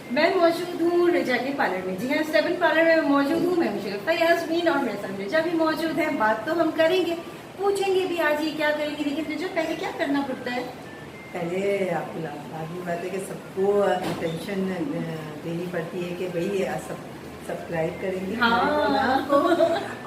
मैं मौजूद हूँ रिजा के पार्लर में। जी हाँ, 7 पार्लर में मौजूद हूँ मैं, मुशर्रफ यास्मीन और मेरे साथ रिजा भी मौजूद है। बात तो हम करेंगे, पूछेंगे भी आज ये क्या करेंगे, लेकिन रिजा पहले क्या करना पड़ता है? पहले आपको लाजमी बात है कि सबको टेंशन देनी पड़ती है कि भाई सब सब्सक्राइब करेंगे हाँ। को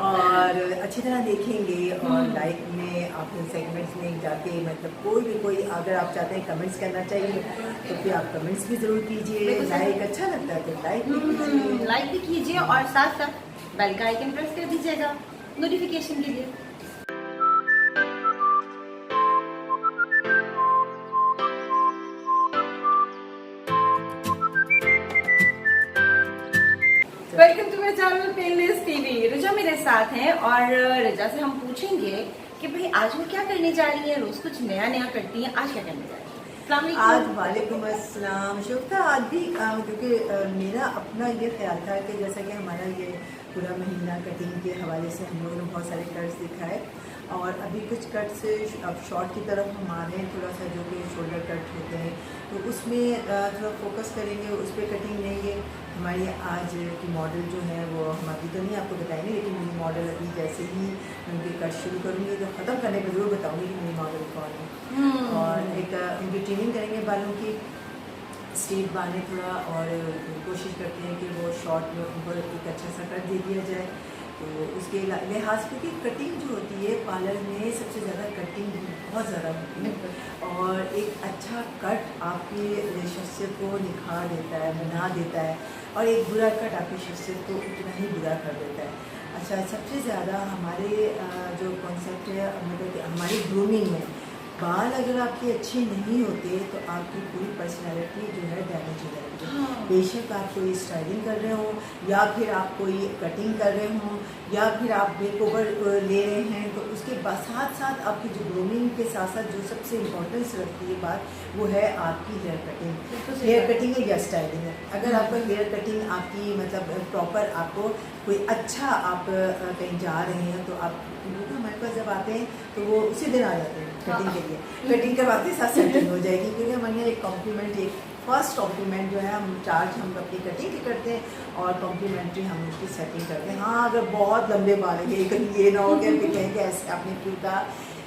और अच्छी तरह देखेंगे और लाइक में अपने सेगमेंट्स में जाके मतलब कोई अगर आप चाहते हैं कमेंट्स करना चाहिए तो फिर आप कमेंट्स भी ज़रूर कीजिए। लाइक अच्छा लगता है तो लाइक भी कीजिए, लाइक भी कीजिए और साथ साथ बेल का आइकन प्रेस कर दीजिएगा नोटिफिकेशन के लिए। Welcome to my channel painless TV. Riza मेरे साथ हैं और रिजा से हम पूछेंगे कि भाई आज वो क्या करने जा रही है। रोज कुछ नया नया करती हैं, आज क्या करने जा रही है? अस्सलाम वालेकुम। आज वालेकुम अस्सलाम। शुभ था आज भी क्योंकि मेरा अपना ये ख्याल था कि जैसा कि हमारा ये पूरा महीना कटिंग के हवाले से हम लोगों ने बहुत सारे कट्स दिखाए और अभी कुछ कट्स अब शॉर्ट की तरफ हम आ रहे हैं, थोड़ा सा जो कि शोल्डर कट होते हैं तो उसमें थोड़ा फोकस करेंगे, उस पर कटिंग लेंगे। हमारी आज की मॉडल जो है वो हम अभी तो नहीं आपको बताएंगे, लेकिन मेरी मॉडल अभी जैसे ही उनके कट शुरू करूँगी तो ख़त्म करने पर ज़रूर बताऊँगी कि मेरी मॉडल कौन है। और एक उनकी ट्रिमिंग करेंगे बालों की, स्ट्रेट बालें थोड़ा, और कोशिश करते हैं कि वो शॉर्ट में उनको एक अच्छा सा कट दे दिया जाए। तो उसके लिहाज क्योंकि कटिंग जो होती है पार्लर में सबसे ज़्यादा कटिंग बहुत ज़्यादा होती है और एक अच्छा कट आपकी शख्सियत को निखार देता है, बना देता है, और एक बुरा कट आपकी शख्सियत को उतना ही बुरा कर देता है। अच्छा, सबसे ज़्यादा हमारे जो कॉन्सेप्ट है मतलब कि हमारी ग्रूमिंग में बाल अगर आपके अच्छे नहीं होते तो आपकी पूरी पर्सनैलिटी जो है डैमेज हो जाएगी। हाँ। बेशक आप कोई स्टाइलिंग कर रहे हो या फिर आप कोई कटिंग कर रहे हो या फिर आप मेकओवर ले रहे हैं तो उसके साथ साथ आपकी जो ग्रूमिंग के साथ साथ जो सबसे इम्पोर्टेंस रखती है बात वो है आपकी हेयर कटिंग। हेयर कटिंग है या स्टाइलिंग है। अगर आपका हेयर कटिंग आपकी मतलब प्रॉपर आपको कोई अच्छा आप कहीं जा रहे हैं तो आप हमारे पास जब आते हैं तो वो उसी दिन आ जाते हैं कटिंग के लिए। कटिंग करवाते साथ सेटिंग हो जाएगी क्योंकि हमारे यहाँ एक कॉम्प्लीमेंट, एक फर्स्ट कॉम्प्लीमेंट जो है हम चार्ज हम अपनी कटिंग की करते हैं और कॉम्प्लीमेंट्री हम उसकी सेटिंग करते हैं। हाँ, अगर बहुत लंबे बाल हैं, कहीं ये ना हो गया फिर कहेंगे ऐसे आपने क्यों कहा।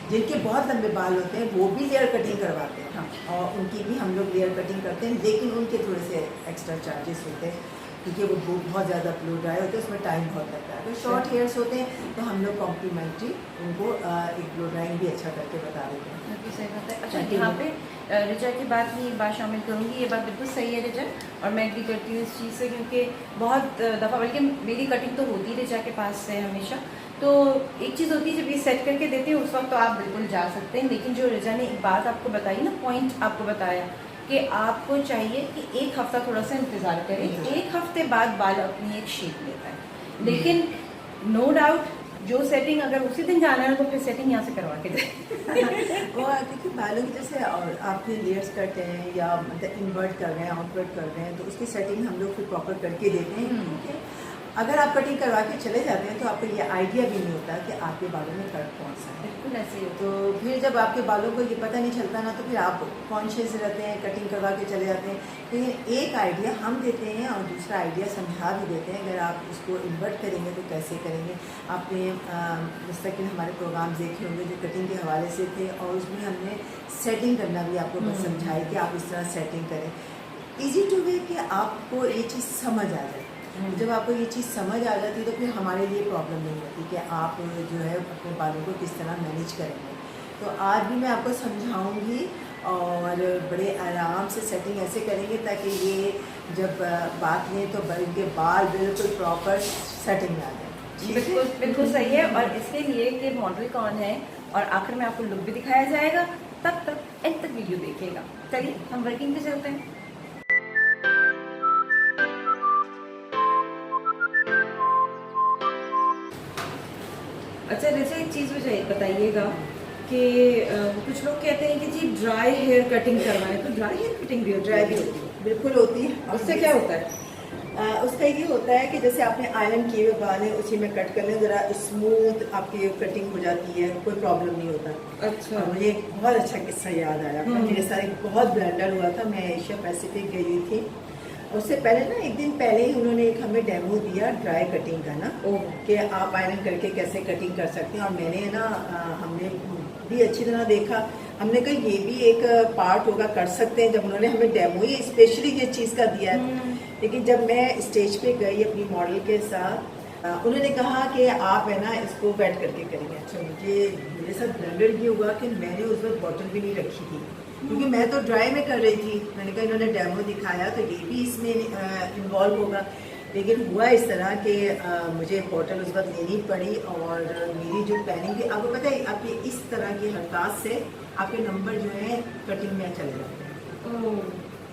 जिनके बहुत लंबे बाल होते हैं वो भी लेयर कटिंग करवाते हैं। हाँ। और उनकी भी हम लोग लेयर कटिंग करते हैं, लेकिन उनके थोड़े से एक्स्ट्रा चार्जेस होते हैं क्योंकि वो बहुत ज़्यादा ब्लो ड्राई होते हैं, उसमें टाइम बहुत लगता है। अगर शॉर्ट हेयर्स होते हैं तो हम लोग कॉम्प्लीमेंट्री उनको एक ब्लो ड्राइंग भी अच्छा करके बता देते हैं। बिल्कुल सही बात है। अच्छा, यहाँ पे रिजा की बात में एक बात शामिल करूँगी, ये बात बिल्कुल सही है रिजा, और मैं एग्री करती हूँ इस चीज़ से क्योंकि बहुत दफ़ा बल्कि मेरी कटिंग तो होती रिजा के पास से हमेशा। तो एक चीज़ होती है जब ये सेट करके देते हैं उस वक्त तो आप बिल्कुल जा सकते हैं, लेकिन जो रिजा ने एक बात आपको बताई ना, पॉइंट आपको बताया कि आपको चाहिए कि एक हफ्ता थोड़ा सा इंतज़ार करें, एक हफ्ते बाद बाल अपनी एक शेप लेता है। लेकिन नो डाउट जो सेटिंग अगर उसी दिन जाना है तो फिर सेटिंग यहाँ से करवा के जाए। वो क्योंकि बालों की जैसे और आपके लेयर्स कट हैं या मतलब इन्वर्ट कर रहे हैं, आउटवर्ट कर रहे हैं तो उसकी सेटिंग हम लोग फिर प्रॉपर करके देते हैं। अगर आप कटिंग करवा के चले जाते हैं तो आपको ये आइडिया भी नहीं होता कि आपके बालों में कट कौन सा है। बिल्कुल ऐसे ही तो फिर जब आपके बालों को ये पता नहीं चलता ना तो फिर आप कॉन्शियस रहते हैं, कटिंग करवा के चले जाते हैं। लेकिन एक आइडिया हम देते हैं और दूसरा आइडिया समझा भी देते हैं। अगर आप उसको इन्वर्ट करेंगे तो कैसे करेंगे। आपने मुस्तकिल हमारे प्रोग्राम देखे होंगे जो कटिंग के हवाले से थे और उसमें हमने सेटिंग करना भी आपको बस समझाई कि आप इस तरह सेटिंग करें। ईजी टू वे कि आपको ये चीज़ समझ आ जाए। जब आपको ये चीज़ समझ आ जाती है तो फिर हमारे लिए प्रॉब्लम नहीं होती कि आप जो है अपने बालों को किस तरह मैनेज करेंगे। तो आज भी मैं आपको समझाऊंगी और बड़े आराम से सेटिंग ऐसे करेंगे ताकि ये जब बात लें तो इनके बाल बिल्कुल प्रॉपर सेटिंग में आ जाए। बिल्कुल बिल्कुल सही है। और इसके लिए कि मॉडल कौन है और आखिर में आपको लुक भी दिखाया जाएगा, तब तक एंड तक वीडियो देखिएगा। चलिए हम वर्किंग पे चलते हैं। अच्छा जैसे एक चीज़ मुझे बताइएगा कि कुछ लोग कहते हैं कि जी ड्राई हेयर कटिंग करवाएं, तो ड्राई हेयर कटिंग भी होती है? ड्राई भी होती है, बिल्कुल होती है। उससे क्या होता है? उसका ये होता है कि जैसे आपने आयरन किए हुए बाल हैं उसी में कट कर लें, ज़रा स्मूथ आपकी कटिंग हो जाती है, कोई प्रॉब्लम नहीं होता। अच्छा। मुझे एक बहुत अच्छा किस्सा याद आया। मेरे साथ एक बहुत ब्लेंडर हुआ था, मैं एशिया पैसिफिक गई थी उससे पहले ना एक दिन पहले ही उन्होंने एक हमें डेमो दिया ड्राई कटिंग का ना, कि आप आयरन करके कैसे कटिंग कर सकते हैं। और मैंने ना हमने भी अच्छी तरह देखा, हमने कहा ये भी एक पार्ट होगा, कर सकते हैं। जब उन्होंने हमें डेमो ही स्पेशली ये चीज़ का दिया है, लेकिन जब मैं स्टेज पे गई अपनी मॉडल के साथ, उन्होंने कहा कि आप है ना इसको वेट करके करेंगे। अच्छा, मुझे मेरे साथ ब्लेंडर ये हुआ कि मैंने उस वक्त बॉटल भी नहीं रखी थी, क्योंकि मैं तो ड्राई में कर रही थी। मैंने कहा इन्होंने डेमो दिखाया तो ये भी इसमें इन्वॉल्व होगा, लेकिन हुआ इस तरह कि मुझे बॉटल उस वक्त लेनी पड़ी। और मेरी जो प्लानिंग थी, आपको पता है आपके इस तरह की हरकत से आपके नंबर जो है कटिंग में चले जाते हैं।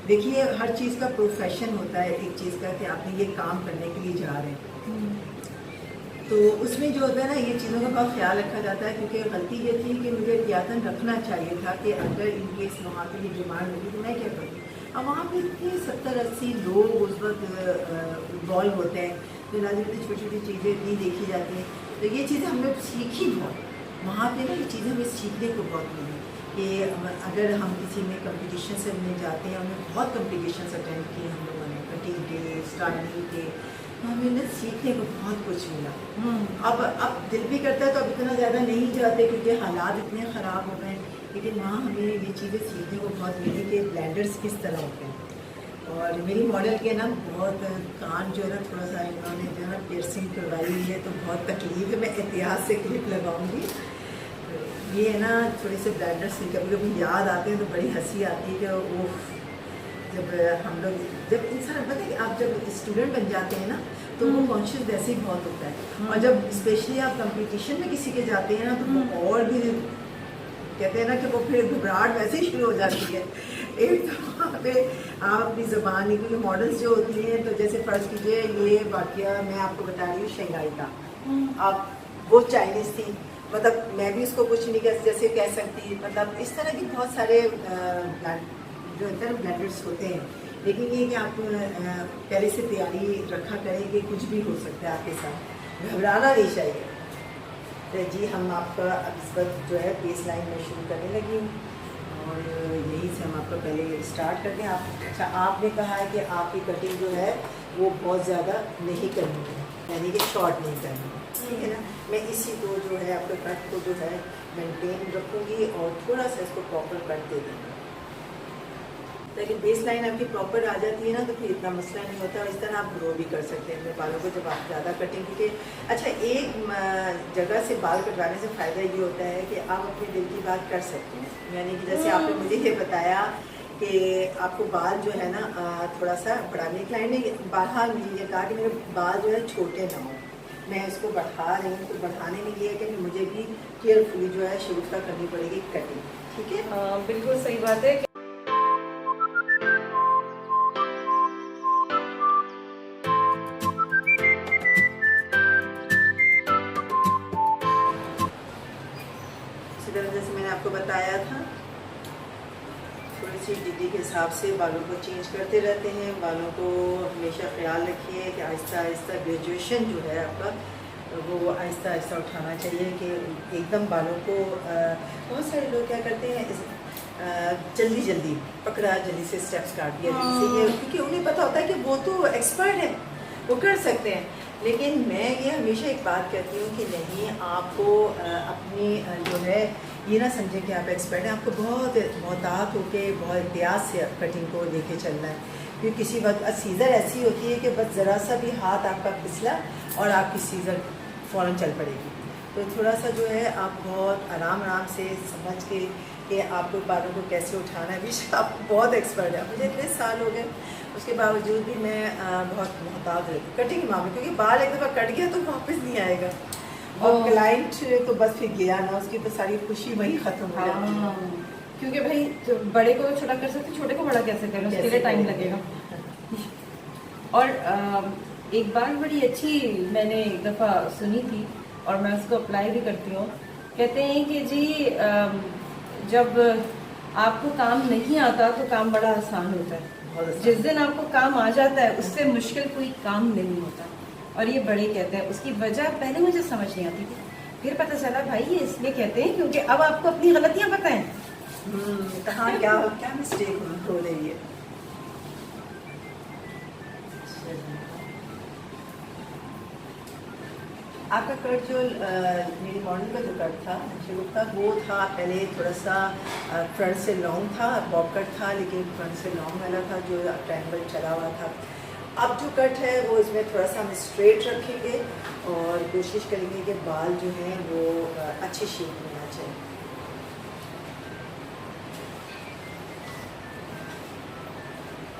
देखिए हर चीज़ का प्रोफेशन होता है, एक चीज़ का कि आपने ये काम करने के लिए जा रहे हैं, तो उसमें जो होता है ना ये चीज़ों का बहुत ख्याल रखा जाता है। क्योंकि गलती ये थी कि मुझे एहतियातन रखना चाहिए था कि अगर इनकेस वहाँ पे ये डिमांड होगी तो मैं क्या करूँ। अब वहाँ पे इतने 70-80 लोग उस वक्त इन्वॉल्व होते हैं, तो ना इतनी छोटी छोटी चीज़ें नहीं देखी जाती हैं। तो ये चीज़ें हमने सीखी बहुत वहाँ पे ना, ये चीज़ें हमें सीखने को बहुत मिली कि अगर हम किसी में कंपटीशन से में जाते हैं, हमने बहुत कंपटीशन अटेंड किए हम लोगों ने, कटिंग के, स्टाइलिंग के, हमें सीखने को बहुत कुछ मिला। अब दिल भी करता है तो अब इतना ज़्यादा नहीं जाते क्योंकि हालात इतने ख़राब हो गए, लेकिन वहाँ हमें ये चीज़ें सीखने को बहुत मिली कि ब्लेंडर्स किस तरह होते हैं। और मेरी मॉडल के ना बहुत कान जो है ना थोड़ा सा इन्होंने जो है ना पियर्सिंग करवाई हुई है, तो बहुत तकलीफ है। मैं एहतियात से क्लिप लगाऊंगी। ये है ना थोड़े से ब्लेंडर्स कभी कभी याद आते हैं तो बड़ी हंसी आती है कि वो जब हम लोग जब इंसान पता है कि आप जब स्टूडेंट बन जाते हैं ना तो वो कॉन्शियस वैसे ही बहुत होता है। और जब स्पेशली आप कंपटीशन में किसी के जाते हैं ना तो वो और भी कहते हैं ना कि वो फिर घबराहट वैसे ही शुरू हो जाती है। एक तो वहाँ पे आप अपनी ज़बान नहीं, क्योंकि मॉडल्स जो होती हैं, तो जैसे फ़र्ज़ कीजिए ये वाक़या मैं आपको बता रही हूँ शंघाई का, आप वो चाइनीज़ थी, मतलब मैं भी उसको कुछ नहीं जैसे कह सकती, मतलब इस तरह की बहुत सारे जो होता है ब्लेंडर्स होते हैं। लेकिन ये कि आप पहले से तैयारी रखा करें कि कुछ भी हो सकता है आपके साथ, घबराना नहीं चाहिए। तो जी हम आपका इस वक्त जो है बेस लाइन में शुरू करने लगी हूँ, और यहीं से हम आपका पहले स्टार्ट करते हैं। अच्छा, आपने कहा है कि आपकी कटिंग जो है वो बहुत ज़्यादा नहीं करनी है, यानी कि शॉर्ट नहीं करनी है, ठीक है ना। मैं इसी को जो है आपके कट को जो है मेंटेन रखूँगी और थोड़ा सा इसको प्रॉपर कट दे दूँगी, ताकि बेस लाइन आपकी प्रॉपर आ जाती है ना, तो फिर इतना मसला नहीं होता। और इस तरह आप ग्रो भी कर सकते हैं अपने बालों को जब आप ज़्यादा कटिंग के। अच्छा, एक जगह से बाल कटवाने से फ़ायदा ये होता है कि आप अपने दिल की बात कर सकते हैं। यानी कि जैसे आपने मुझे ये बताया कि आपको बाल जो है ना थोड़ा सा बढ़ाने, क्लाइंट ने बाल मुझे ये कहा कि मेरे बाल जो है छोटे ना हो, मैं इसको बढ़ा रही हूँ। तो बढ़ाने में ये है कि मुझे भी केयरफुली जो है शुरू तक करनी पड़ेगी कटिंग, ठीक है। बिल्कुल सही बात है। जैसे मैंने आपको बताया था, थोड़ी सी डिग्री के हिसाब से बालों को चेंज करते रहते हैं। बालों को हमेशा ख्याल रखिए कि आहिस्ता आहिस्ता ग्रेजुएशन जो है आपका वो आहिस्ता आहिस्ता उठाना चाहिए, कि एकदम बालों को बहुत सारे लोग क्या करते हैं जल्दी जल्दी पकड़ा, जल्दी से स्टेप्स काट दिया जल्दी से, ये क्योंकि उन्हें पता होता है कि वो तो एक्सपर्ट है, वो कर सकते हैं। लेकिन मैं ये हमेशा एक बात कहती हूँ कि नहीं, आपको अपनी जो है ये ना समझें कि आप एक्सपर्ट हैं, आपको बहुत मोहतात होकर बहुत एहतियात से कटिंग को लेके चलना है। क्योंकि किसी वक्त सीज़र ऐसी होती है कि बस ज़रा सा भी हाथ आपका फिसला और आपकी सीज़र फ़ौरन चल पड़ेगी। तो थोड़ा सा जो है आप बहुत आराम आराम से समझ के कि आपको बालों को कैसे उठाना है। विश आप बहुत एक्सपर्ट है, मुझे इतने साल हो गए, उसके बावजूद भी मैं बहुत मोहतात रहती कटिंग के मामले, क्योंकि बाल एक दफ़ा कट गया तो वापस नहीं आएगा। और क्लाइंट तो बस फिर गया ना, उसकी तो सारी खुशी वही ख़त्म हो जाती है। क्योंकि भाई तो बड़े को तो छोटा कर सकते, छोटे को बड़ा कैसे करें, उसके लिए टाइम लगेगा। और एक बात बड़ी अच्छी मैंने एक दफ़ा सुनी थी और मैं उसको अप्लाई भी करती हूँ। कहते हैं कि जी जब आपको काम नहीं आता तो काम बड़ा आसान होता है, जिस दिन आपको काम आ जाता है उससे मुश्किल कोई काम नहीं होता। और ये बड़े कहते हैं, उसकी वजह पहले मुझे समझ नहीं आती थी, फिर पता चला भाई ये इसलिए कहते हैं क्योंकि अब आपको अपनी गलतियां पता हैं। कहाँ क्या मिस्टेक हो रही है। कर दूँगा। आपका कट जो मेरी मॉडल का जो कट था गुप्ता, वो था पहले थोड़ा सा फ्रंट से लॉन्ग था, बॉब कट था, लेकिन फ्रंट से लॉन्ग वाला था जो ट्रायंगल चला हुआ था। अब जो कट है वो इसमें थोड़ा सा हम स्ट्रेट रखेंगे और कोशिश करेंगे कि बाल जो हैं वो अच्छी शेप में आ जाए।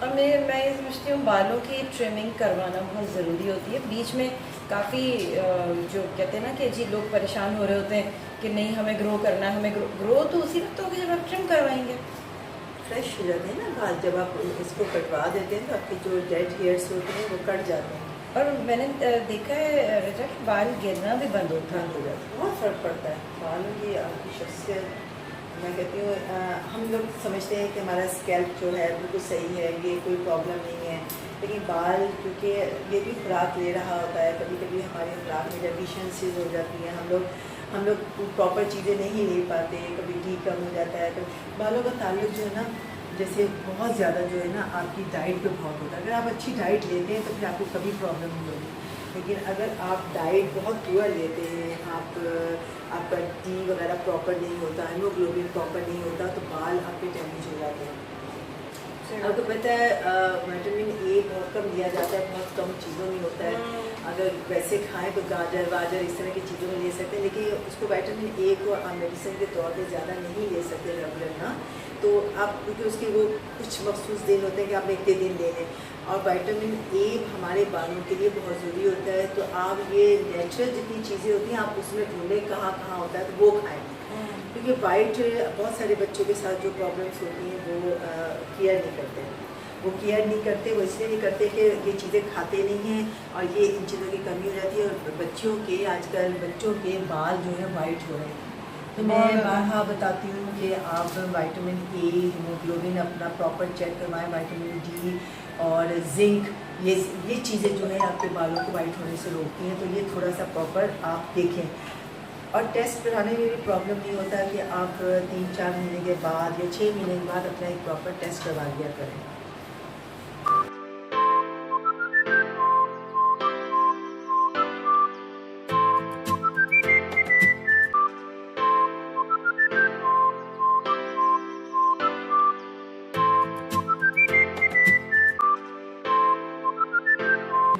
और मैं ये समझती हूँ बालों की ट्रिमिंग करवाना बहुत ज़रूरी होती है। बीच में काफ़ी जो कहते हैं ना कि जी लोग परेशान हो रहे होते हैं कि नहीं हमें ग्रो करना है, हमें ग्रो तो उसी वक्त होगी जब आप ट्रिम करवाएंगे। फ्रेश हो जाते हैं ना बाल, जब आप इसको कटवा देते हैं तो आपके जो डेड हेयर्स होते हैं वो कट जाते हैं। और मैंने देखा है रिचा कि बाल गिरना भी बंद होता है। बहुत फ़र्क पड़ता है बालों की, आपकी शख्सियत। मैं कहती हूँ हम लोग समझते हैं कि हमारा स्कैल्प जो है बिल्कुल सही है, ये कोई प्रॉब्लम नहीं है, लेकिन बाल क्योंकि ये भी खुराक ले रहा होता है, कभी कभी हमारी खुराक में डेफिशिएंसीज हो जाती हैं, हम लोग प्रॉपर चीज़ें नहीं ले पाते, कभी डी कम हो जाता है। कभी बालों का ताल्लुक जो है ना, जैसे बहुत ज़्यादा जो है ना आपकी डाइट पे बहुत होता है। अगर आप अच्छी डाइट लेते हैं तो फिर आपको कभी प्रॉब्लम नहीं होगी, लेकिन अगर आप डाइट बहुत पुअर लेते हैं, आपका डी वगैरह प्रॉपर नहीं होता, हीमोग्लोबिन प्रॉपर नहीं होता, तो बाल आपके डैमेज हो जाते हैं। आपको पता है विटामिन ए बहुत कम लिया जाता है, बहुत कम चीज़ों में होता है। अगर वैसे खाएं तो गाजर वाजर इस तरह की चीज़ों में ले सकते हैं, लेकिन उसको विटामिन ए को आप मेडिसिन के तौर पे ज़्यादा नहीं ले सकते रेगुलर ना, तो आप क्योंकि उसके वो कुछ मखसूस दिन होते हैं कि आप इतने दिन ले लें, और विटामिन ए हमारे बालों के लिए बहुत ज़रूरी होता है। तो आप ये नेचुरल जितनी चीज़ें होती हैं आप उसमें ढूंढें कहाँ कहाँ होता है तो वो खाएँ, क्योंकि वाइट बहुत सारे बच्चों के साथ जो प्रॉब्लम्स होती हैं वो केयर नहीं करते हैं। वो केयर नहीं करते, वो इसलिए नहीं करते कि ये चीज़ें खाते नहीं हैं और ये इन चीज़ों की कमी हो जाती है, और बच्चों के आजकल बच्चों के बाल जो है वाइट हो रहे हैं। तो मैं बारहा बताती हूँ कि आप विटामिन ए, हीमोग्लोबिन अपना प्रॉपर चेक करवाएं, विटामिन डी और जिंक, ये चीज़ें जो है आपके बालों को वाइट होने से रोकती हैं। तो ये थोड़ा सा प्रॉपर आप देखें, और टेस्ट कराने में भी प्रॉब्लम नहीं होता कि आप 3-4 महीने के बाद या 6 महीने के बाद अपना एक प्रॉपर टेस्ट करवा लिया करें।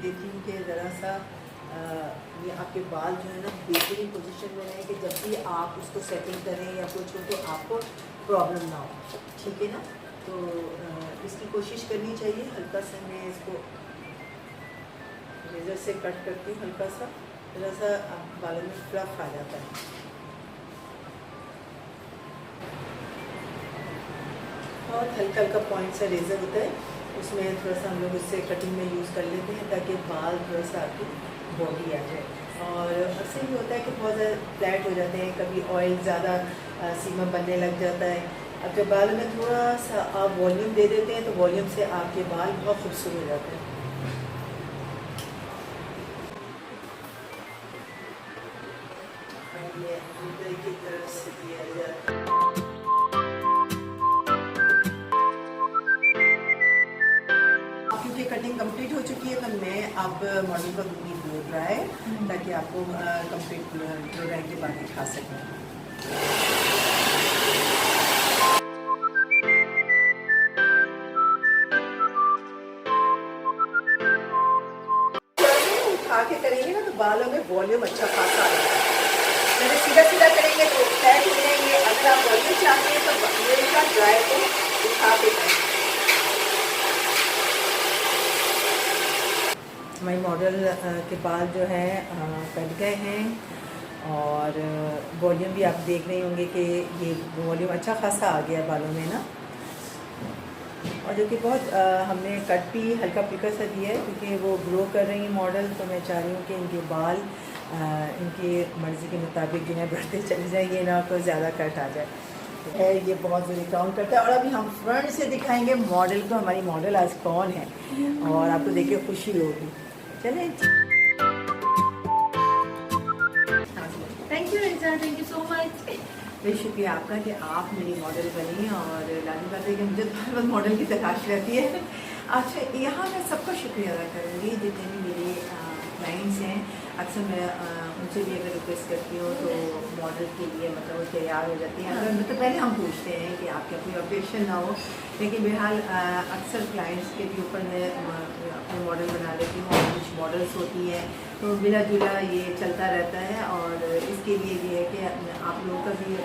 देखती हूँ कि ज़रा सा ये आपके बाल जो है ना बेहतरीन पोजीशन में रहें कि जब भी आप उसको सेटिंग करें या कुछ हो तो आपको प्रॉब्लम ना हो, ठीक है ना। तो इसकी कोशिश करनी चाहिए। हल्का सा मैं इसको रेजर से कट करती हूँ, हल्का सा, थोड़ा सा बालों में फ्लफ आ जाता है। बहुत हल्का हल्का पॉइंट सा रेजर होता है, उसमें थोड़ा सा हम लोग उससे कटिंग में यूज़ कर लेते हैं ताकि बाल थोड़ा सा आपकी बॉडी आ जाए। और अक्सर ये होता है कि बहुत ज़्यादा फ्लैट हो जाते हैं, कभी ऑयल ज़्यादा सीमा बनने लग जाता है। अगर बाल में थोड़ा सा आप वॉल्यूम दे देते हैं तो वॉल्यूम से आपके बाल बहुत खूबसूरत हो जाते हैं। ये अंदर की तरफ से दिया जाता है। क्योंकि कटिंग कंप्लीट हो चुकी है तो मैं अब मॉडल को दूंगी ब्लो ड्राई, ताकि आपको कंप्लीट ब्लो ड्राई के बाद दिखा सकें। उठा के करेंगे ना तो बालों में वॉल्यूम अच्छा खासा आ जाता है। अगर सीधा सीधा करेंगे तो फ्लैट हो जाएंगे। अगर आप वॉल्यूम चाहते हैं तो हमेशा ड्राई को उठा के करें। हमारे मॉडल के बाल जो हैं कट गए हैं, और वॉल्यूम भी आप देख रहे होंगे कि ये वॉल्यूम अच्छा खासा आ गया बालों में ना। और जो कि बहुत हमने कट भी हल्का फुल्का सा दिया है क्योंकि वो ग्रो कर रही हैं मॉडल, तो मैं चाह रही हूँ कि इनके बाल इनकी मर्ज़ी के मुताबिक जो है बढ़ते चले जाएंगे ना, तो ज़्यादा कट आ जाए है। ये बहुत ज़रूरी काउंट करता है। और अभी हम फ्रंट से दिखाएंगे मॉडल को, हमारी मॉडल आज कौन है, और आपको देख के खुशी होगी। चलें। Thank you Richa, thank you so much. बहुत शुक्रिया आपका कि आप मेरी मॉडल बनी, और लानी बात है कि मुझे तो हर वक्त मॉडल की तलाश रहती है। अच्छा, यहाँ मैं सबका शुक्रिया अदा करूँगी जितने भी मेरे क्लाइंट्स हैं। अक्सर मैं उनसे भी अगर रिक्वेस्ट करती हूँ तो मॉडल के लिए मतलब वो तैयार हो जाती हैं। अगर मतलब पहले हम पूछते हैं कि आपके कोई ऑब्जेक्शन ना हो, लेकिन बहरहाल अक्सर क्लाइंट्स के भी ऊपर मैं अपने मॉडल बना लेती हूँ और कुछ मॉडल्स होती हैं तो मिला जुला ये चलता रहता है। और इसके लिए ये है कि आप लोगों का भी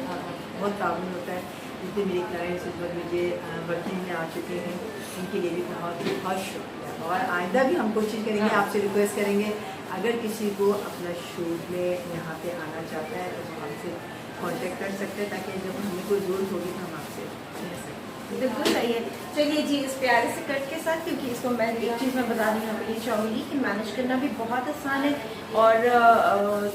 बहुत ताउन होता है। जितने मेरे क्लाइंट्स इस वक्त मुझे वर्किंग में आ चुके हैं उनके लिए भी बहुत शुक्रिया। और आइंदा भी हम कोशिश करेंगे, आपसे रिक्वेस्ट करेंगे अगर किसी को अपना शूट में यहाँ पे आना चाहता है तो वो हमसे कांटेक्ट कर सकते हैं, ताकि जब हमें कोई ज़रूरत होगी तो हम आपसे ले सकते हैं। बिल्कुल सही है। चलिए जी, इस प्यारे से कट के साथ, क्योंकि इसको मैं एक चीज़ मैं बता रही हूँ ये चाहूँगी कि मैनेज करना भी बहुत आसान है। और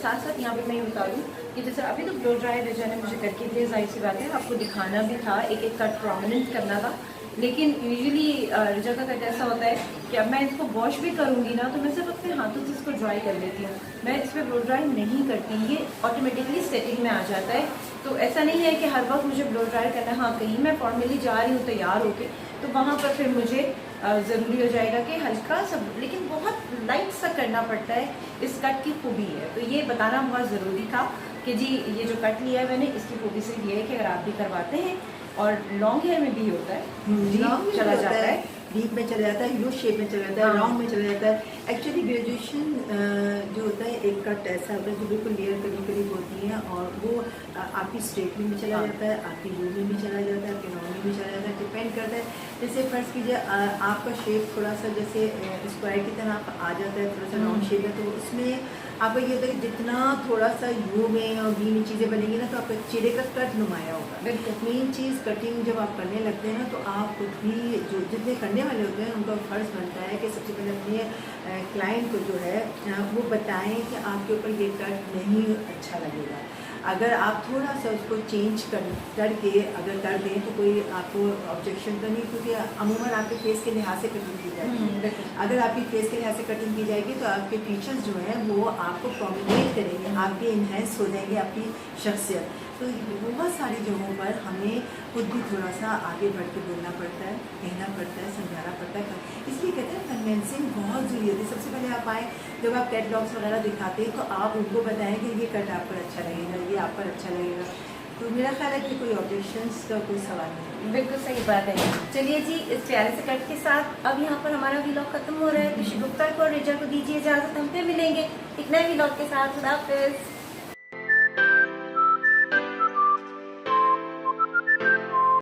साथ साथ यहाँ पे मैं ये बता दूँ कि जैसे अभी तो ब्लो ड्राई रिजा ने मुझे करके दिए, जाहिर सी बात है आपको दिखाना भी था, एक एक कट प्रोमिनेंट करना था। लेकिन यूजुअली रिजा का कट ऐसा होता है कि अब मैं इसको वॉश भी करूँगी ना तो मैं सिर्फ अपने हाथों से इसको ड्राई कर लेती हूँ, मैं इस पर ब्लो ड्राई नहीं करती, ये ऑटोमेटिकली सेटिंग में आ जाता है। तो ऐसा नहीं है कि हर वक्त मुझे ब्लो ड्राई करना है। हाँ, कहीं मैं फॉर्मली जा रही हूँ तैयार होके तो वहाँ पर फिर मुझे ज़रूरी हो जाएगा कि हल्का सा, लेकिन बहुत लाइट सा करना पड़ता है। इस कट की खूबी है, तो ये बताना बहुत ज़रूरी था कि जी ये जो कट लिया है मैंने, इसकी खूबी से ये है कि अगर आप भी करवाते हैं और लॉन्ग हेयर में भी होता है, लॉन्ग चला जाता है, डीप में चला जाता है, यू शेप में चला जाता है, लॉन्ग में चला जाता है। एक्चुअली ग्रेजुएशन जो होता है एक कट ऐसा होता है जो बिल्कुल लेयर करीब करीब होती है और वो आपकी स्ट्रेट में भी चला जाता है, आपकी यू में भी चला जाता है, आपके लॉन्ग में भी चला जाता है, डिपेंड करता है। जैसे फर्स्ट कीजिए आपका शेप थोड़ा सा जैसे स्क्वायर की तरह आप आ जाता है, थोड़ा सा राउंड शेप है, तो उसमें आपका ये होता है कि जितना थोड़ा सा यू में और वी में चीज़ें बनेंगी ना तो आपका चेहरे का कट नुमाया होगा। बिल्कुल। मेन चीज़ कटिंग जब आप करने लगते हैं ना तो आप खुद भी जो जितने करने वाले होते हैं उनका फ़र्ज़ बनता है कि सबसे पहले अपने क्लाइंट को जो है वो बताएं कि आपके ऊपर ये कट नहीं अच्छा लगेगा। अगर आप थोड़ा सा उसको चेंज करके अगर कर दें तो कोई आपको ऑब्जेक्शन तो नहीं, क्योंकि अमूमन आपके फेस के लिहाज से कटिंग की जाती है। अगर आपकी फेस के लिहाज से कटिंग की जाएगी तो आपके फीचर्स जो हैं वो आपको प्रोमिनेट करेंगे, आपके इन्हेंस हो जाएंगे आपकी शख्सियत। तो बहुत सारी जगहों पर हमें खुद भी थोड़ा सा आगे बढ़ के बोलना पड़ता है, कहना पड़ता है, समझाना पड़ता है। इसलिए कहते हैं कन्विंसिंग बहुत ज़रूरी होती है। सबसे पहले आप आए, जब आप कैटलॉग्स वगैरह दिखाते हैं तो आप उनको बताएं कि ये कट आप पर अच्छा लगेगा, ये आप पर अच्छा लगेगा। तो मेरा ख्याल है कि कोई ऑब्जेक्शंस का कोई सवाल नहीं। बिल्कुल सही बात है। चलिए जी, इस प्यारे से कट के साथ अब यहाँ पर हमारा व्लॉग खत्म हो रहा है। ऋषि गुप्ता को और रिजा को दीजिए इजाज़त, हम फिर मिलेंगे एक नए व्लॉग के साथ। खुदा हाफिज़।